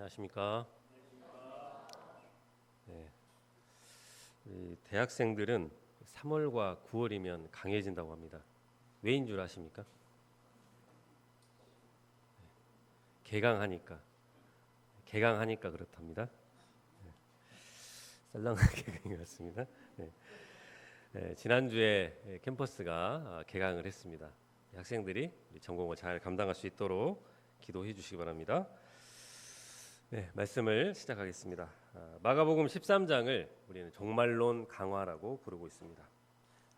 안녕하십니까? 네, 우리 대학생들은 3월과 9월이면 강해진다고 합니다. 왜인 줄 아십니까? 개강하니까. 개강하니까 그렇답니다. 썰렁한 개강인 것 같습니다. 지난주에 캠퍼스가 개강을 했습니다. 학생들이 전공을 잘 감당할 수 있도록 기도해 주시기 바랍니다. 말씀을 시작하겠습니다. 마가복음 13장을 우리는 종말론 강화라고 부르고 있습니다.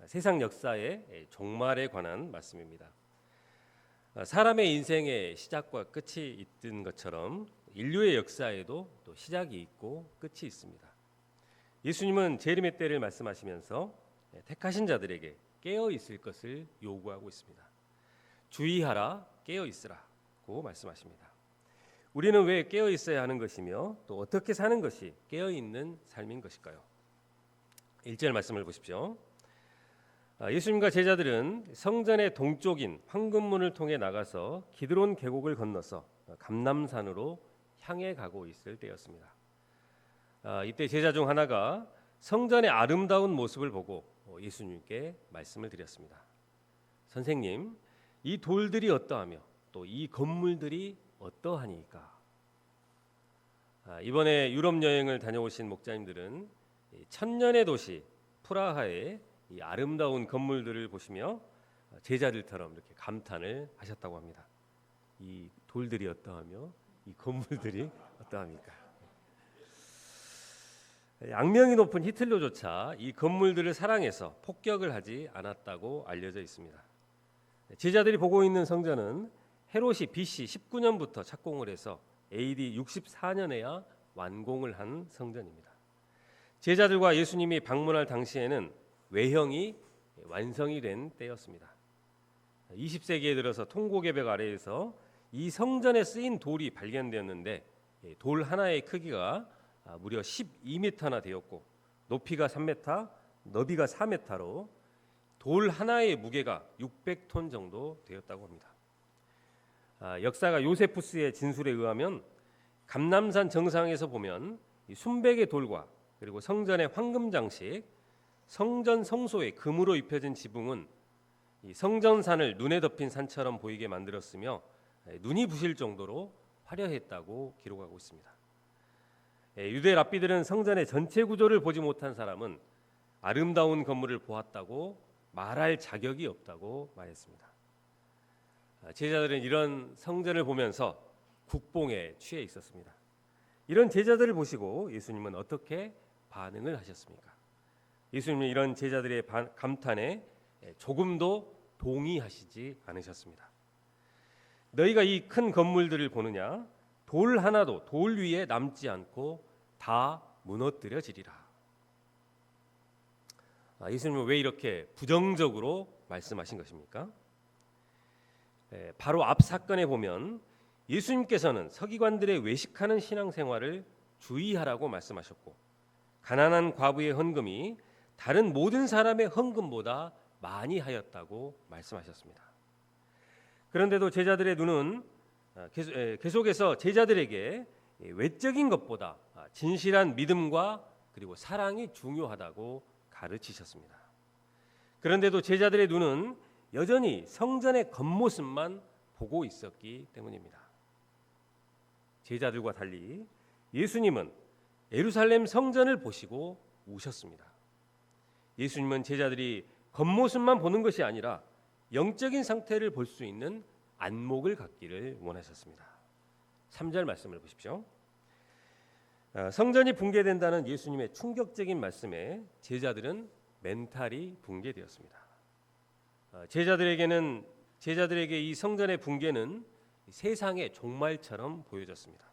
세상 역사의 종말에 관한 말씀입니다. 사람의 인생의 시작과 끝이 있던 것처럼 인류의 역사에도 또 시작이 있고 끝이 있습니다. 예수님은 재림의 때를 말씀하시면서 택하신 자들에게 깨어 있을 것을 요구하고 있습니다. 주의하라, 깨어 있으라고 말씀하십니다. 우리는 왜 깨어 있어야 하는 것이며 또 어떻게 사는 것이 깨어 있는 삶인 것일까요? 1절 말씀을 보십시오. 예수님과 제자들은 성전의 동쪽인 황금문을 통해 나가서 기드론 계곡을 건너서 감람산으로 향해 가고 있을 때였습니다. 이때 제자 중 하나가 성전의 아름다운 모습을 보고 예수님께 말씀을 드렸습니다. 선생님, 이 돌들이 어떠하며 또 이 건물들이 어떠하니까? 이번에 유럽 여행을 다녀오신 목자님들은 천년의 도시 프라하의 이 아름다운 건물들을 보시며 제자들처럼 이렇게 감탄을 하셨다고 합니다. 이 돌들이 어떠하며 이 건물들이 어떠합니까? 악명이 높은 히틀러조차 이 건물들을 사랑해서 폭격을 하지 않았다고 알려져 있습니다. 제자들이 보고 있는 성전은 헤롯이 BC 19년부터 착공을 해서 AD 64년에야 완공을 한 성전입니다. 제자들과 예수님이 방문할 당시에는 외형이 완성이 된 때였습니다. 20세기에 들어서 통고개벽 아래에서 이 성전에 쓰인 돌이 발견되었는데 돌 하나의 크기가 무려 12m나 되었고 높이가 3m, 너비가 4m로 돌 하나의 무게가 600톤 정도 되었다고 합니다. 역사가 요세푸스의 진술에 의하면 감람산 정상에서 보면 순백의 돌과 그리고 성전의 황금 장식, 성전 성소에 금으로 입혀진 지붕은 이 성전산을 눈에 덮인 산처럼 보이게 만들었으며 눈이 부실 정도로 화려했다고 기록하고 있습니다. 유대 랍비들은 성전의 전체 구조를 보지 못한 사람은 아름다운 건물을 보았다고 말할 자격이 없다고 말했습니다. 제자들은 이런 성전을 보면서 국뽕에 취해 있었습니다. 이런 제자들을 보시고 예수님은 어떻게 반응을 하셨습니까? 예수님은 이런 제자들의 감탄에 조금도 동의하시지 않으셨습니다. 너희가 이 큰 건물들을 보느냐? 돌 하나도 돌 위에 남지 않고 다 무너뜨려지리라. 예수님은 왜 이렇게 부정적으로 말씀하신 것입니까? 바로 앞 사건에 보면 예수님께서는 서기관들의 외식하는 신앙생활을 주의하라고 말씀하셨고 가난한 과부의 헌금이 다른 모든 사람의 헌금보다 많이 하였다고 말씀하셨습니다. 그런데도 제자들의 눈은 계속해서 제자들에게 외적인 것보다 진실한 믿음과 그리고 사랑이 중요하다고 가르치셨습니다. 그런데도 제자들의 눈은 여전히 성전의 겉모습만 보고 있었기 때문입니다. 제자들과 달리 예수님은 예루살렘 성전을 보시고 우셨습니다. 예수님은 제자들이 겉모습만 보는 것이 아니라 영적인 상태를 볼 수 있는 안목을 갖기를 원하셨습니다. 3절 말씀을 보십시오. 성전이 붕괴된다는 예수님의 충격적인 말씀에 제자들은 멘탈이 붕괴되었습니다. 제자들에게 이 성전의 붕괴는 세상의 종말처럼 보여졌습니다.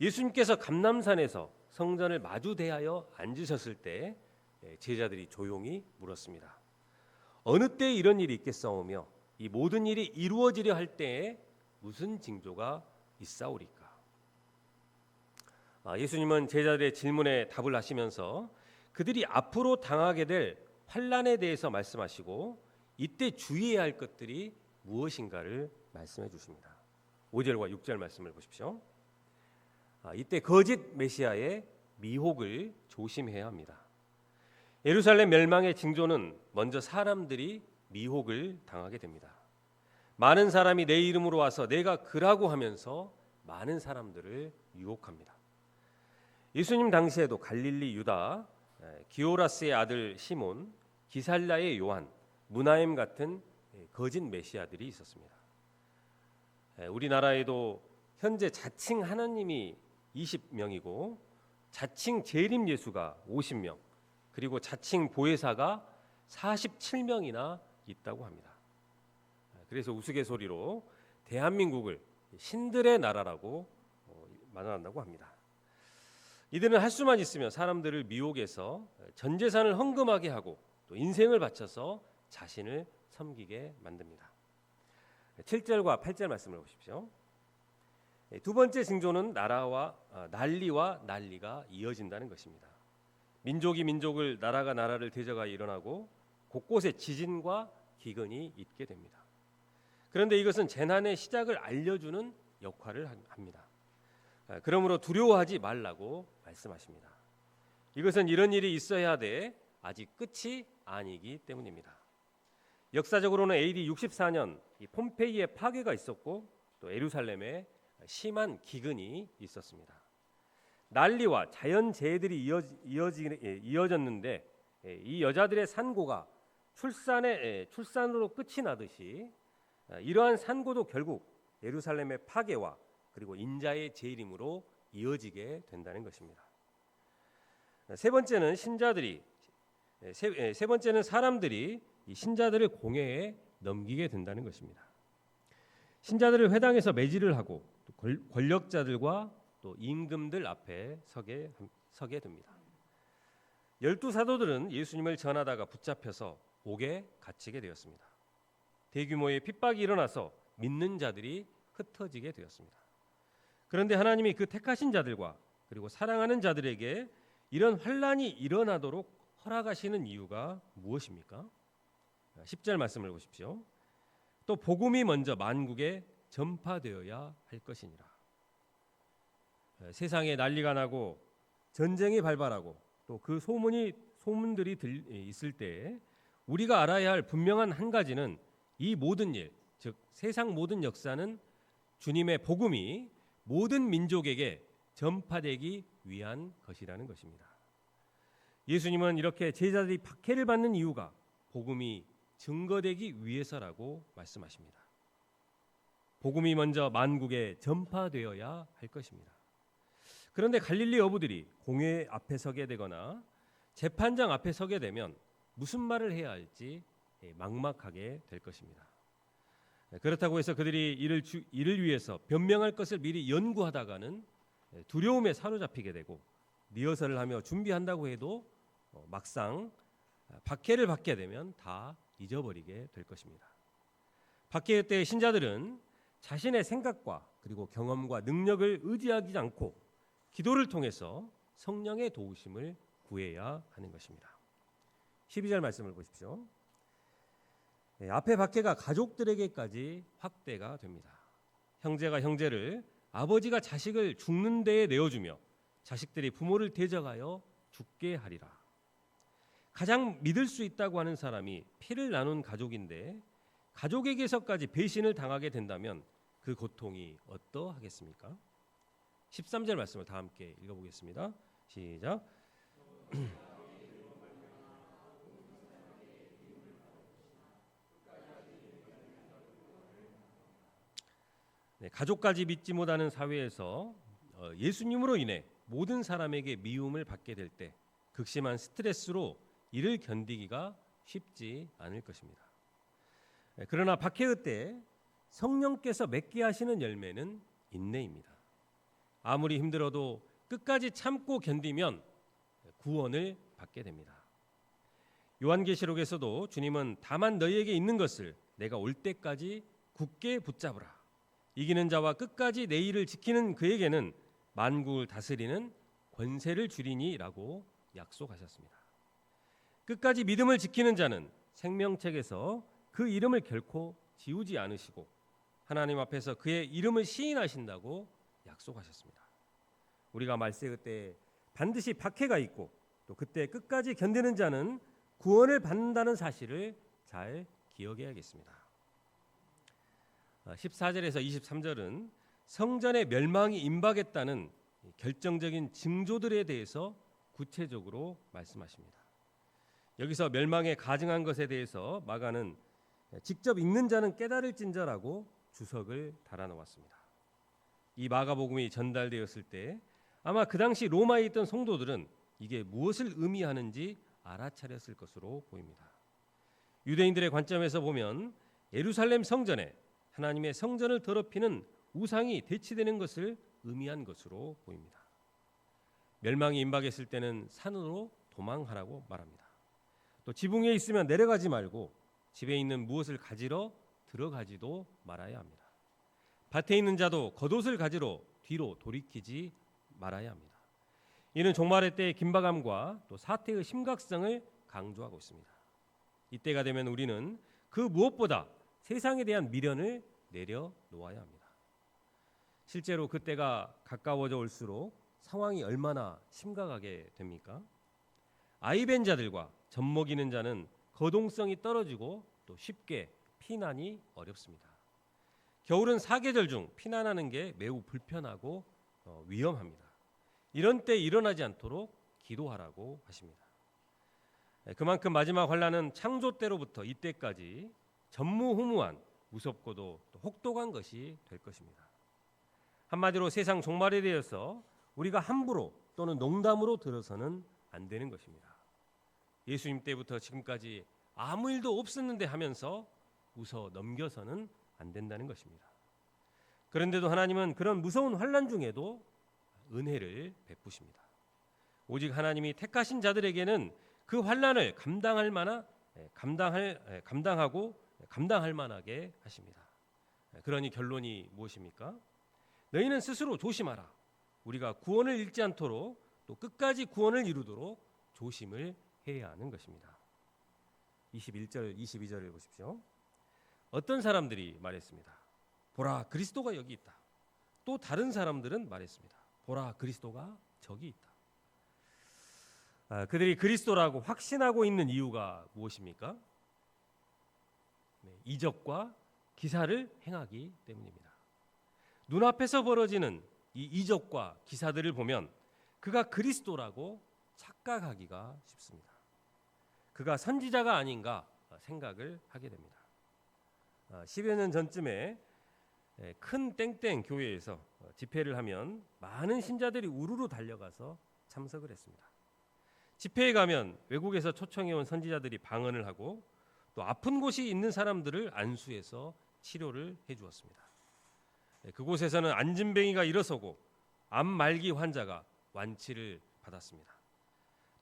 예수님께서 감람산에서 성전을 마주 대하여 앉으셨을 때 제자들이 조용히 물었습니다. 어느 때 이런 일이 있겠사오며 이 모든 일이 이루어지려 할 때에 무슨 징조가 있사오리까? 예수님은 제자들의 질문에 답을 하시면서 그들이 앞으로 당하게 될 환난에 대해서 말씀하시고 이때 주의해야 할 것들이 무엇인가를 말씀해 주십니다. 5절과 6절 말씀을 보십시오. 이때 거짓 메시아의 미혹을 조심해야 합니다. 예루살렘 멸망의 징조는 먼저 사람들이 미혹을 당하게 됩니다. 많은 사람이 내 이름으로 와서 내가 그라고 하면서 많은 사람들을 유혹합니다. 예수님 당시에도 갈릴리 유다, 기오라스의 아들 시몬, 기살라의 요한, 무나임 같은 거짓 메시아들이 있었습니다. 우리나라에도 현재 자칭 하나님이 20명이고 자칭 재림 예수가 50명, 그리고 자칭 보혜사가 47명이나 있다고 합니다. 그래서 우스갯소리로 대한민국을 신들의 나라라고 말한다고 합니다. 이들은 할 수만 있으면 사람들을 미혹해서 전 재산을 헌금하게 하고 또 인생을 바쳐서 자신을 섬기게 만듭니다. 7절과 8절 말씀을 보십시오. 두 번째 징조는 난리와 난리가 이어진다는 것입니다. 민족이 민족을, 나라가 나라를 대적하여 일어나고 곳곳에 지진과 기근이 있게 됩니다. 그런데 이것은 재난의 시작을 알려주는 역할을 합니다. 그러므로 두려워하지 말라고 말씀하십니다. 이것은 이런 일이 있어야 돼 아직 끝이 아니기 때문입니다. 역사적으로는 AD 64년 폼페이의 파괴가 있었고 또 예루살렘에 심한 기근이 있었습니다. 난리와 자연재해들이 이어졌는데 이 여자들의 산고가 출산으로 끝이 나듯이 이러한 산고도 결국 예루살렘의 파괴와 그리고 인자의 재림으로 이어지게 된다는 것입니다. 세 번째는 사람들이 이 신자들을 공회에 넘기게 된다는 것입니다. 신자들을 회당에서 매질을 하고 또 권력자들과 또 임금들 앞에 서게 됩니다. 12사도들은 예수님을 전하다가 붙잡혀서 옥에 갇히게 되었습니다. 대규모의 핍박이 일어나서 믿는 자들이 흩어지게 되었습니다. 그런데 하나님이 그 택하신 자들과 그리고 사랑하는 자들에게 이런 환란이 일어나도록 허락하시는 이유가 무엇입니까? 10절 말씀을 보십시오. 또 복음이 먼저 만국에 전파되어야 할 것이니라. 세상에 난리가 나고 전쟁이 발발하고 또 그 소문들이 있을 때 우리가 알아야 할 분명한 한 가지는 이 모든 일, 즉 세상 모든 역사는 주님의 복음이 모든 민족에게 전파되기 위한 것이라는 것입니다. 예수님은 이렇게 제자들이 박해를 받는 이유가 복음이 증거되기 위해서라고 말씀하십니다. 복음이 먼저 만국에 전파되어야 할 것입니다. 그런데 갈릴리 어부들이 공회 앞에 서게 되거나 재판장 앞에 서게 되면 무슨 말을 해야 할지 막막하게 될 것입니다. 그렇다고 해서 그들이 이를 위해서 변명할 것을 미리 연구하다가는 두려움에 사로잡히게 되고 리허설을 하며 준비한다고 해도 막상 박해를 받게 되면 다 잊어버리게 될 것입니다. 박해의 때 신자들은 자신의 생각과 그리고 경험과 능력을 의지하지 않고 기도를 통해서 성령의 도우심을 구해야 하는 것입니다. 12절 말씀을 보십시오. 앞에 박해가 가족들에게까지 확대가 됩니다. 형제가 형제를, 아버지가 자식을 죽는 데에 내어주며 자식들이 부모를 대적하여 죽게 하리라. 가장 믿을 수 있다고 하는 사람이 피를 나눈 가족인데 가족에게서까지 배신을 당하게 된다면 그 고통이 어떠하겠습니까? 13절 말씀을 다 함께 읽어보겠습니다. 시작. 네, 가족까지 믿지 못하는 사회에서 예수님으로 인해 모든 사람에게 미움을 받게 될 때 극심한 스트레스로 이를 견디기가 쉽지 않을 것입니다. 그러나 박해의 때 성령께서 맺게 하시는 열매는 인내입니다. 아무리 힘들어도 끝까지 참고 견디면 구원을 받게 됩니다. 요한계시록에서도 주님은 다만 너희에게 있는 것을 내가 올 때까지 굳게 붙잡으라. 이기는 자와 끝까지 내 일을 지키는 그에게는 만국을 다스리는 권세를 주리니라고 약속하셨습니다. 끝까지 믿음을 지키는 자는 생명책에서 그 이름을 결코 지우지 않으시고 하나님 앞에서 그의 이름을 시인하신다고 약속하셨습니다. 우리가 말세 그때 반드시 박해가 있고 또 그때 끝까지 견디는 자는 구원을 받는다는 사실을 잘 기억해야겠습니다. 14절에서 23절은 성전의 멸망이 임박했다는 결정적인 징조들에 대해서 구체적으로 말씀하십니다. 여기서 멸망에 가증한 것에 대해서 마가는 직접 읽는 자는 깨달을진저라고 주석을 달아놓았습니다. 이 마가복음이 전달되었을 때 아마 그 당시 로마에 있던 성도들은 이게 무엇을 의미하는지 알아차렸을 것으로 보입니다. 유대인들의 관점에서 보면 예루살렘 성전에 하나님의 성전을 더럽히는 우상이 대치되는 것을 의미한 것으로 보입니다. 멸망이 임박했을 때는 산으로 도망하라고 말합니다. 또 지붕 위에 있으면 내려가지 말고 집에 있는 무엇을 가지러 들어가지도 말아야 합니다. 밭에 있는 자도 겉옷을 가지러 뒤로 돌이키지 말아야 합니다. 이는 종말의 때의 긴박함과 또 사태의 심각성을 강조하고 있습니다. 이때가 되면 우리는 그 무엇보다 세상에 대한 미련을 내려놓아야 합니다. 실제로 그때가 가까워져 올수록 상황이 얼마나 심각하게 됩니까? 아이벤 자들과 젖먹이는 자는 거동성이 떨어지고 또 쉽게 피난이 어렵습니다. 겨울은 사계절 중 피난하는 게 매우 불편하고 위험합니다. 이런 때 일어나지 않도록 기도하라고 하십니다. 그만큼 마지막 환란은 창조 때로부터 이때까지 전무후무한 무섭고도 또 혹독한 것이 될 것입니다. 한마디로 세상 종말에 대해서 우리가 함부로 또는 농담으로 들어서는 안 되는 것입니다. 예수님 때부터 지금까지 아무 일도 없었는데 하면서 웃어 넘겨서는 안 된다는 것입니다. 그런데도 하나님은 그런 무서운 환란 중에도 은혜를 베푸십니다. 오직 하나님이 택하신 자들에게는 그 환란을 감당할 만하게 하십니다. 그러니 결론이 무엇입니까? 너희는 스스로 조심하라. 우리가 구원을 잃지 않도록 또 끝까지 구원을 이루도록 조심을 해야 하는 것입니다. 21절, 22절을 보십시오. 어떤 사람들이 말했습니다. 보라, 그리스도가 여기 있다. 또 다른 사람들은 말했습니다. 보라, 그리스도가 저기 있다. 그들이 그리스도라고 확신하고 있는 이유가 무엇입니까? 이적과 기사를 행하기 때문입니다. 눈앞에서 벌어지는 이 이적과 기사들을 보면 그가 그리스도라고 착각하기가 쉽습니다. 그가 선지자가 아닌가 생각을 하게 됩니다. 10여 년 전쯤에 큰 땡땡 교회에서 집회를 하면 많은 신자들이 우르르 달려가서 참석을 했습니다. 집회에 가면 외국에서 초청해온 선지자들이 방언을 하고 또 아픈 곳이 있는 사람들을 안수해서 치료를 해주었습니다. 그곳에서는 안진뱅이가 일어서고 암 말기 환자가 완치를 받았습니다.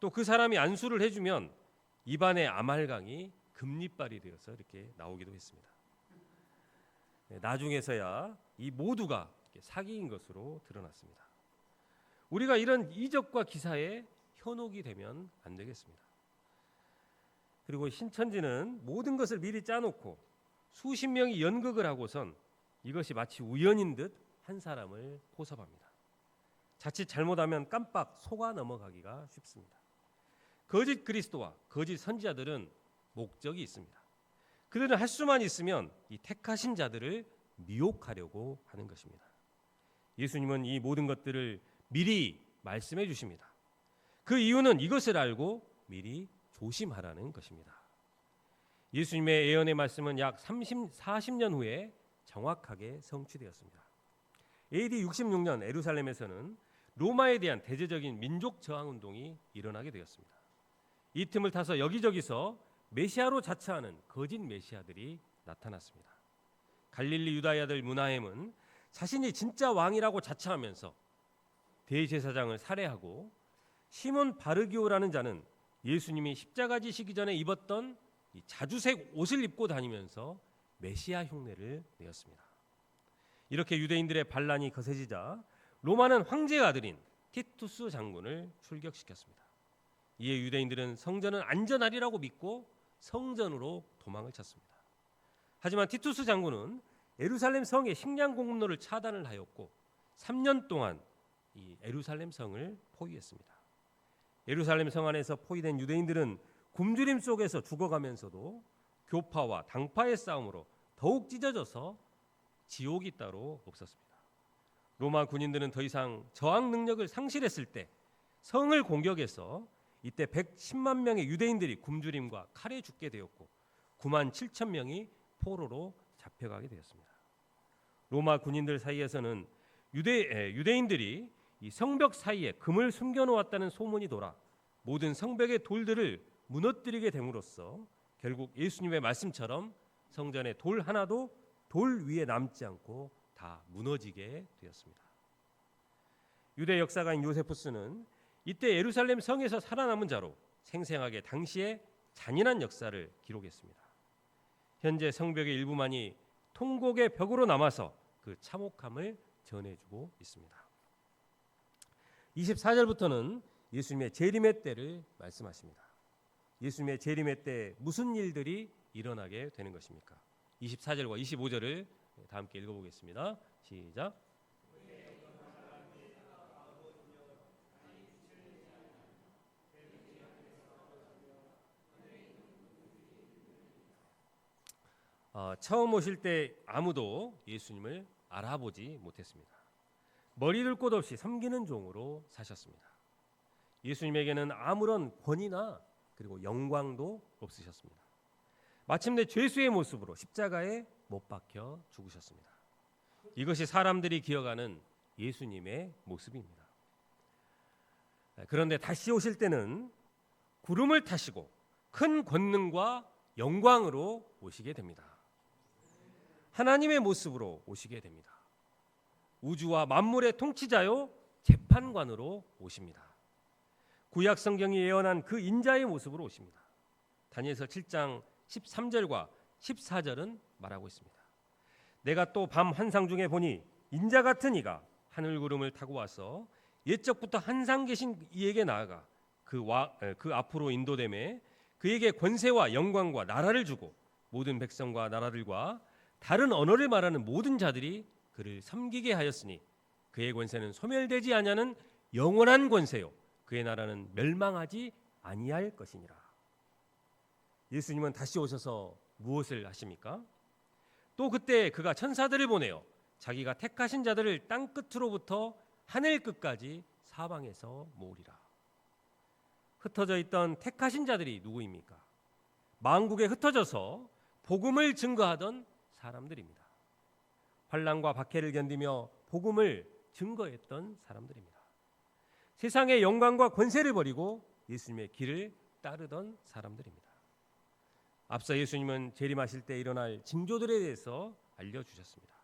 또 그 사람이 안수를 해주면 입안의 아말강이 금리빨이 되어서 이렇게 나오기도 했습니다. 나중에서야 이 모두가 사기인 것으로 드러났습니다. 우리가 이런 이적과 기사에 현혹이 되면 안 되겠습니다. 그리고 신천지는 모든 것을 미리 짜놓고 수십 명이 연극을 하고선 이것이 마치 우연인 듯 한 사람을 포섭합니다. 자칫 잘못하면 깜빡 속아 넘어가기가 쉽습니다. 거짓 그리스도와 거짓 선지자들은 목적이 있습니다. 그들은 할 수만 있으면 이 택하신 자들을 미혹하려고 하는 것입니다. 예수님은 이 모든 것들을 미리 말씀해 주십니다. 그 이유는 이것을 알고 미리 조심하라는 것입니다. 예수님의 예언의 말씀은 약 40년 후에 정확하게 성취되었습니다. AD 66년 예루살렘에서는 로마에 대한 대대적인 민족 저항 운동이 일어나게 되었습니다. 이 틈을 타서 여기저기서 메시아로 자처하는 거짓 메시아들이 나타났습니다. 갈릴리 유다야들 문하햄은 자신이 진짜 왕이라고 자처하면서 대제사장을 살해하고 시몬 바르기오라는 자는 예수님이 십자가 지시기 전에 입었던 이 자주색 옷을 입고 다니면서 메시아 흉내를 내었습니다. 이렇게 유대인들의 반란이 거세지자 로마는 황제의 아들인 티투스 장군을 출격시켰습니다. 이에 유대인들은 성전은 안전하리라고 믿고 성전으로 도망을 쳤습니다. 하지만 티투스 장군은 예루살렘 성의 식량 공급로를 차단을 하였고 3년 동안 이 예루살렘 성을 포위했습니다. 예루살렘 성 안에서 포위된 유대인들은 굶주림 속에서 죽어가면서도 교파와 당파의 싸움으로 더욱 찢어져서 지옥이 따로 없었습니다. 로마 군인들은 더 이상 저항 능력을 상실했을 때 성을 공격해서 이때 110만 명의 유대인들이 굶주림과 칼에 죽게 되었고 9만 7천 명이 포로로 잡혀가게 되었습니다. 로마 군인들 사이에서는 유대인들이 이 성벽 사이에 금을 숨겨놓았다는 소문이 돌아 모든 성벽의 돌들을 무너뜨리게 됨으로써 결국 예수님의 말씀처럼 성전에 돌 하나도 돌 위에 남지 않고 다 무너지게 되었습니다. 유대 역사가인 요세푸스는 이때 예루살렘 성에서 살아남은 자로 생생하게 당시의 잔인한 역사를 기록했습니다. 현재 성벽의 일부만이 통곡의 벽으로 남아서 그 참혹함을 전해주고 있습니다. 24절부터는 예수님의 재림의 때를 말씀하십니다. 예수님의 재림의 때 무슨 일들이 일어나게 되는 것입니까? 24절과 25절을 다 함께 읽어보겠습니다. 시작. 처음 오실 때 아무도 예수님을 알아보지 못했습니다. 머리를 곳 없이 섬기는 종으로 사셨습니다. 예수님에게는 아무런 권위나 그리고 영광도 없으셨습니다. 마침내 죄수의 모습으로 십자가에 못 박혀 죽으셨습니다. 이것이 사람들이 기억하는 예수님의 모습입니다. 그런데 다시 오실 때는 구름을 타시고 큰 권능과 영광으로 오시게 됩니다. 하나님의 모습으로 오시게 됩니다. 우주와 만물의 통치자요 재판관으로 오십니다. 구약 성경이 예언한 그 인자의 모습으로 오십니다. 다니엘서 7장 13절과 14절은 말하고 있습니다. 내가 또 밤 환상 중에 보니 인자 같은 이가 하늘 구름을 타고 와서 옛적부터 항상 계신 이에게 나아가 그 앞으로 인도됨에 그에게 권세와 영광과 나라를 주고 모든 백성과 나라들과 다른 언어를 말하는 모든 자들이 그를 섬기게 하였으니 그의 권세는 소멸되지 아니하는 영원한 권세요 그의 나라는 멸망하지 아니할 것이니라. 예수님은 다시 오셔서 무엇을 하십니까? 또 그때 그가 천사들을 보내어 자기가 택하신 자들을 땅 끝으로부터 하늘 끝까지 사방에서 모으리라. 흩어져 있던 택하신 자들이 누구입니까? 만국에 흩어져서 복음을 증거하던 사람들입니다. 환난과 박해를 견디며 복음을 증거했던 사람들입니다. 세상의 영광과 권세를 버리고 예수님의 길을 따르던 사람들입니다. 앞서 예수님은 재림하실 때 일어날 징조들에 대해서 알려주셨습니다.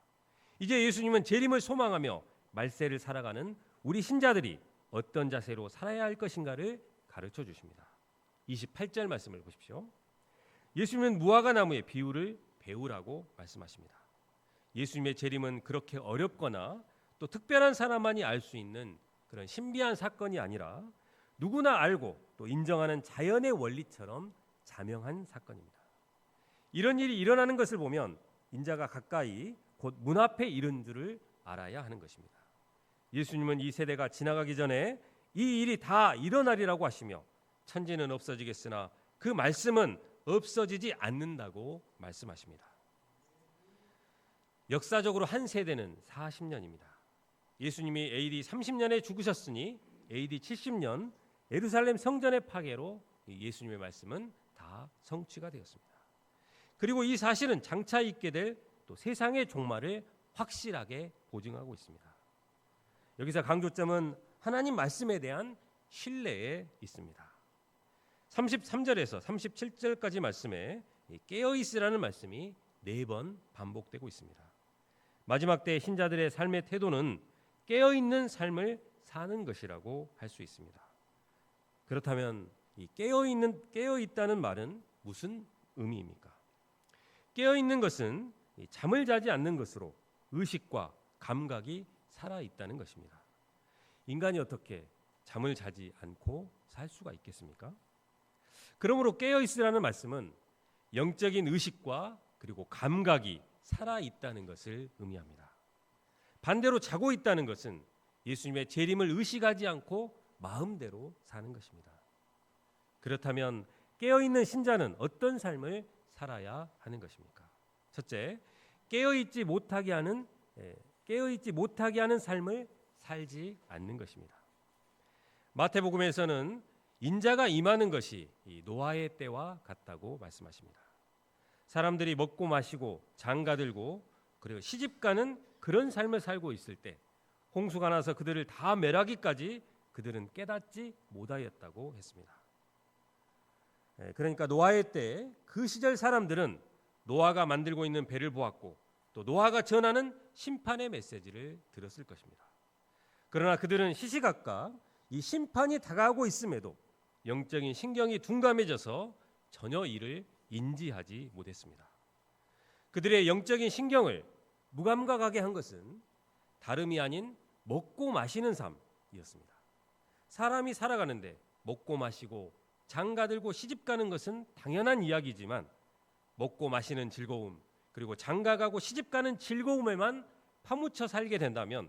이제 예수님은 재림을 소망하며 말세를 살아가는 우리 신자들이 어떤 자세로 살아야 할 것인가를 가르쳐 주십니다. 28절 말씀을 보십시오. 예수님은 무화과 나무의 비유를 배우라고 말씀하십니다. 예수님의 재림은 그렇게 어렵거나 또 특별한 사람만이 알 수 있는 그런 신비한 사건이 아니라 누구나 알고 또 인정하는 자연의 원리처럼 자명한 사건입니다. 이런 일이 일어나는 것을 보면 인자가 가까이 곧 문 앞에 이른 줄을 알아야 하는 것입니다. 예수님은 이 세대가 지나가기 전에 이 일이 다 일어나리라고 하시며 천지는 없어지겠으나 그 말씀은 없어지지 않는다고 말씀하십니다. 역사적으로 한 세대는 40년입니다. 예수님이 AD 30년에 죽으셨으니 AD 70년 예루살렘 성전의 파괴로 예수님의 말씀은 다 성취가 되었습니다. 그리고 이 사실은 장차 있게 될 또 세상의 종말을 확실하게 보증하고 있습니다. 여기서 강조점은 하나님 말씀에 대한 신뢰에 있습니다. 33절에서 37절까지 말씀에 깨어 있으라는 말씀이 4번 반복되고 있습니다. 마지막 때 신자들의 삶의 태도는 깨어 있는 삶을 사는 것이라고 할 수 있습니다. 그렇다면 이 깨어 있다는 말은 무슨 의미입니까? 깨어 있는 것은 잠을 자지 않는 것으로 의식과 감각이 살아 있다는 것입니다. 인간이 어떻게 잠을 자지 않고 살 수가 있겠습니까? 그러므로 깨어 있으라는 말씀은 영적인 의식과 그리고 감각이 살아 있다는 것을 의미합니다. 반대로 자고 있다는 것은 예수님의 재림을 의식하지 않고 마음대로 사는 것입니다. 그렇다면 깨어있는 신자는 어떤 삶을 살아야 하는 것입니까? 첫째, 깨어있지 못하게 하는 삶을 살지 않는 것입니다. 마태복음에서는 인자가 임하는 것이 이 노아의 때와 같다고 말씀하십니다. 사람들이 먹고 마시고 장가들고 그리고 시집가는 그런 삶을 살고 있을 때 홍수가 나서 그들을 다 멸하기까지 그들은 깨닫지 못하였다고 했습니다. 그러니까 노아의 때 그 시절 사람들은 노아가 만들고 있는 배를 보았고 또 노아가 전하는 심판의 메시지를 들었을 것입니다. 그러나 그들은 시시각각 이 심판이 다가오고 있음에도 영적인 신경이 둔감해져서 전혀 이를 인지하지 못했습니다. 그들의 영적인 신경을 무감각하게 한 것은 다름이 아닌 먹고 마시는 삶이었습니다. 사람이 살아가는데 먹고 마시고 장가들고 시집가는 것은 당연한 이야기지만 먹고 마시는 즐거움 그리고 장가가고 시집가는 즐거움에만 파묻혀 살게 된다면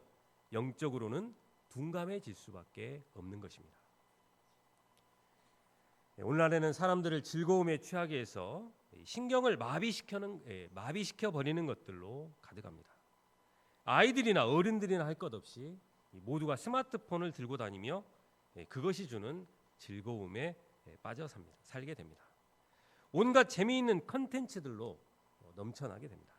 영적으로는 둔감해질 수밖에 없는 것입니다. 오늘날에는 사람들을 즐거움에 취하게 해서 신경을 마비시켜 버리는 것들로 가득합니다. 아이들이나 어른들이나 할 것 없이 모두가 스마트폰을 들고 다니며 그것이 주는 즐거움에 빠져 살게 됩니다. 온갖 재미있는 컨텐츠들로 넘쳐나게 됩니다.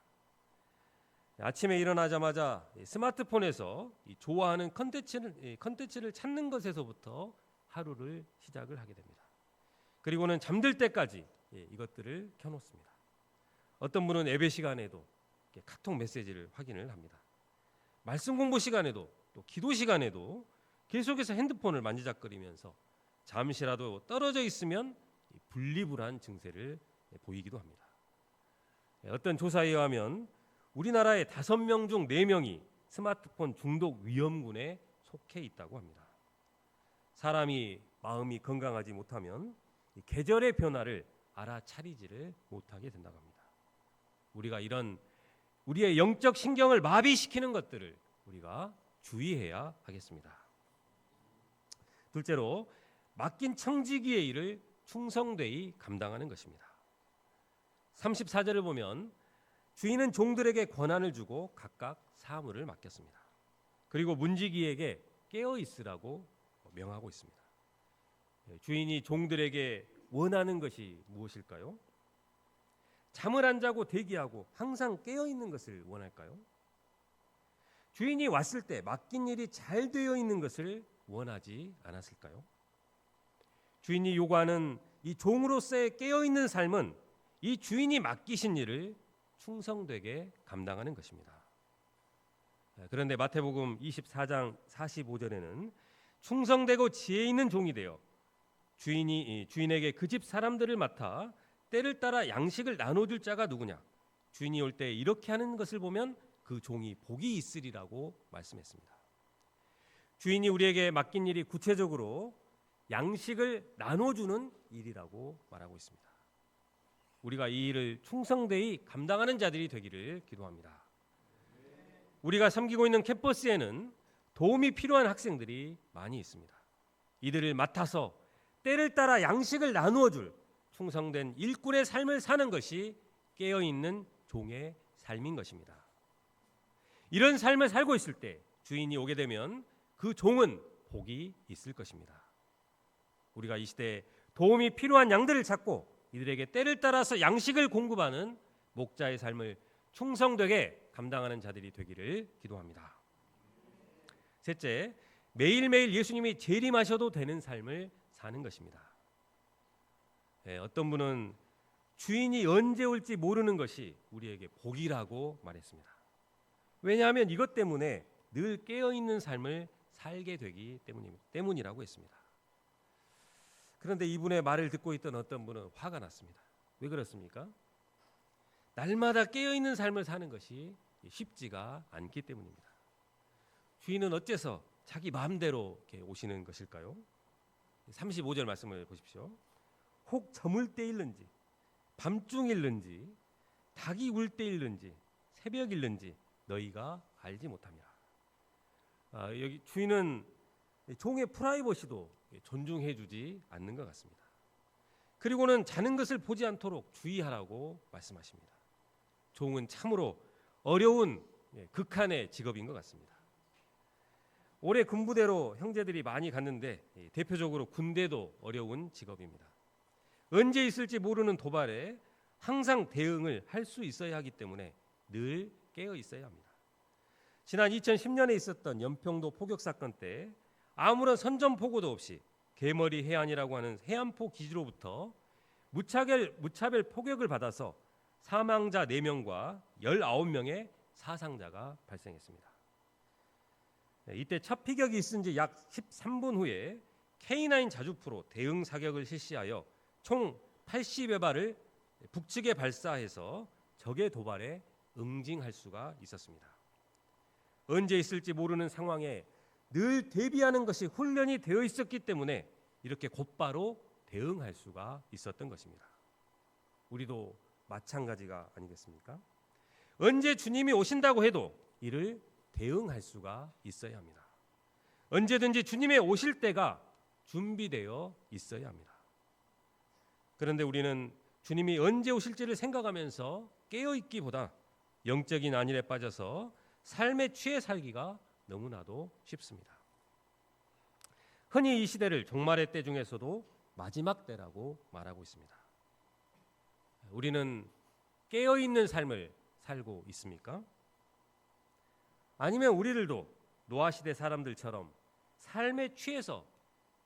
아침에 일어나자마자 스마트폰에서 좋아하는 컨텐츠를 찾는 것에서부터 하루를 시작을 하게 됩니다. 그리고는 잠들 때까지 이것들을 켜놓습니다. 어떤 분은 예배 시간에도 카톡 메시지를 확인을 합니다. 말씀 공부 시간에도 또 기도 시간에도 계속해서 핸드폰을 만지작거리면서 잠시라도 떨어져 있으면 분리불안 증세를 보이기도 합니다. 어떤 조사에 의하면 우리나라의 5명 중 4명이 스마트폰 중독 위험군에 속해 있다고 합니다. 사람이 마음이 건강하지 못하면 계절의 변화를 알아차리지를 못하게 된다고 합니다. 우리가 이런 우리의 영적 신경을 마비시키는 것들을 우리가 주의해야 하겠습니다. 둘째로 맡긴 청지기의 일을 충성되이 감당하는 것입니다. 34절을 보면 주인은 종들에게 권한을 주고 각각 사물을 맡겼습니다. 그리고 문지기에게 깨어 있으라고 명하고 있습니다. 주인이 종들에게 원하는 것이 무엇일까요? 잠을 안 자고 대기하고 항상 깨어 있는 것을 원할까요? 주인이 왔을 때 맡긴 일이 잘 되어 있는 것을 원하지 않았을까요? 주인이 요구하는 이 종으로서의 깨어 있는 삶은 이 주인이 맡기신 일을 충성되게 감당하는 것입니다. 그런데 마태복음 24장 45절에는 충성되고 지혜 있는 종이 되어 주인에게 그 집 사람들을 맡아 때를 따라 양식을 나눠줄 자가 누구냐? 주인이 올 때 이렇게 하는 것을 보면 그 종이 복이 있으리라고 말씀했습니다. 주인이 우리에게 맡긴 일이 구체적으로 양식을 나눠주는 일이라고 말하고 있습니다. 우리가 이 일을 충성되이 감당하는 자들이 되기를 기도합니다. 우리가 섬기고 있는 캠퍼스에는 도움이 필요한 학생들이 많이 있습니다. 이들을 맡아서 때를 따라 양식을 나누어줄 충성된 일꾼의 삶을 사는 것이 깨어있는 종의 삶인 것입니다. 이런 삶을 살고 있을 때 주인이 오게 되면 그 종은 복이 있을 것입니다. 우리가 이 시대에 도움이 필요한 양들을 찾고 이들에게 때를 따라서 양식을 공급하는 목자의 삶을 충성되게 감당하는 자들이 되기를 기도합니다. 셋째, 매일매일 예수님이 재림하셔도 되는 삶을 사는 것입니다. 어떤 분은 주인이 언제 올지 모르는 것이 우리에게 복이라고 말했습니다. 왜냐하면 이것 때문에 늘 깨어있는 삶을 살게 되기 때문이라고 했습니다. 그런데 이분의 말을 듣고 있던 어떤 분은 화가 났습니다. 왜 그렇습니까? 날마다 깨어있는 삶을 사는 것이 쉽지가 않기 때문입니다. 주인은 어째서 자기 마음대로 이렇게 오시는 것일까요? 35절 말씀을 보십시오. 혹 저물 때일는지 밤중일는지 닭이 울 때일는지 새벽일는지 너희가 알지 못함이라. 여기 주인은 종의 프라이버시도 존중해주지 않는 것 같습니다. 그리고는 자는 것을 보지 않도록 주의하라고 말씀하십니다. 종은 참으로 어려운 극한의 직업인 것 같습니다. 올해 군부대로 형제들이 많이 갔는데 대표적으로 군대도 어려운 직업입니다. 언제 있을지 모르는 도발에 항상 대응을 할 수 있어야 하기 때문에 늘 깨어 있어야 합니다. 지난 2010년에 있었던 연평도 포격 사건 때 아무런 선전포고도 없이 개머리 해안이라고 하는 해안포 기지로부터 무차별 포격을 받아서 사망자 4명과 19명의 사상자가 발생했습니다. 이때 첫 피격이 있은 지 약 13분 후에 K9 자주포로 대응 사격을 실시하여 총 80여 발을 북측에 발사해서 적의 도발에 응징할 수가 있었습니다. 언제 있을지 모르는 상황에 늘 대비하는 것이 훈련이 되어 있었기 때문에 이렇게 곧바로 대응할 수가 있었던 것입니다. 우리도 마찬가지가 아니겠습니까? 언제 주님이 오신다고 해도 이를 대응할 수가 있어야 합니다. 언제든지 주님의 오실 때가 준비되어 있어야 합니다. 그런데 우리는 주님이 언제 오실지를 생각하면서 깨어있기보다 영적인 안일에 빠져서 삶에 취해 살기가 너무나도 쉽습니다. 흔히 이 시대를 종말의 때 중에서도 마지막 때라고 말하고 있습니다. 우리는 깨어있는 삶을 살고 있습니까? 아니면 우리들도 노아 시대 사람들처럼 삶에 취해서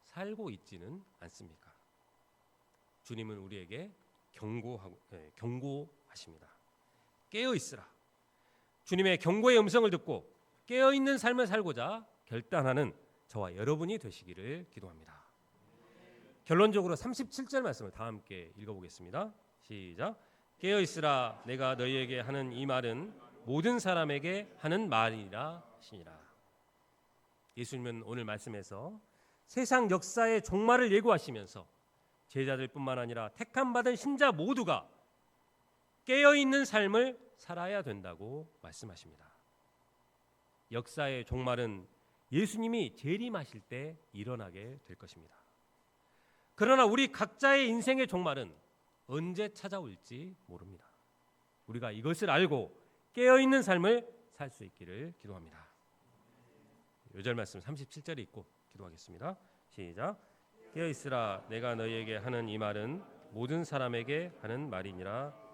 살고 있지는 않습니까? 주님은 우리에게 경고하십니다. 깨어 있으라. 주님의 경고의 음성을 듣고 깨어 있는 삶을 살고자 결단하는 저와 여러분이 되시기를 기도합니다. 결론적으로 37절 말씀을 다 함께 읽어보겠습니다. 시작. 깨어 있으라. 내가 너희에게 하는 이 말은 모든 사람에게 하는 말이라 하시니라. 예수님은 오늘 말씀에서 세상 역사의 종말을 예고하시면서 제자들뿐만 아니라 택함 받은 신자 모두가 깨어있는 삶을 살아야 된다고 말씀하십니다. 역사의 종말은 예수님이 재림하실 때 일어나게 될 것입니다. 그러나 우리 각자의 인생의 종말은 언제 찾아올지 모릅니다. 우리가 이것을 알고 깨어있는 삶을 살 수 있기를 기도합니다. 요절 말씀 37절에 있고 기도하겠습니다. 시작. 깨어있으라. 내가 너희에게 하는 이 말은 모든 사람에게 하는 말이니라.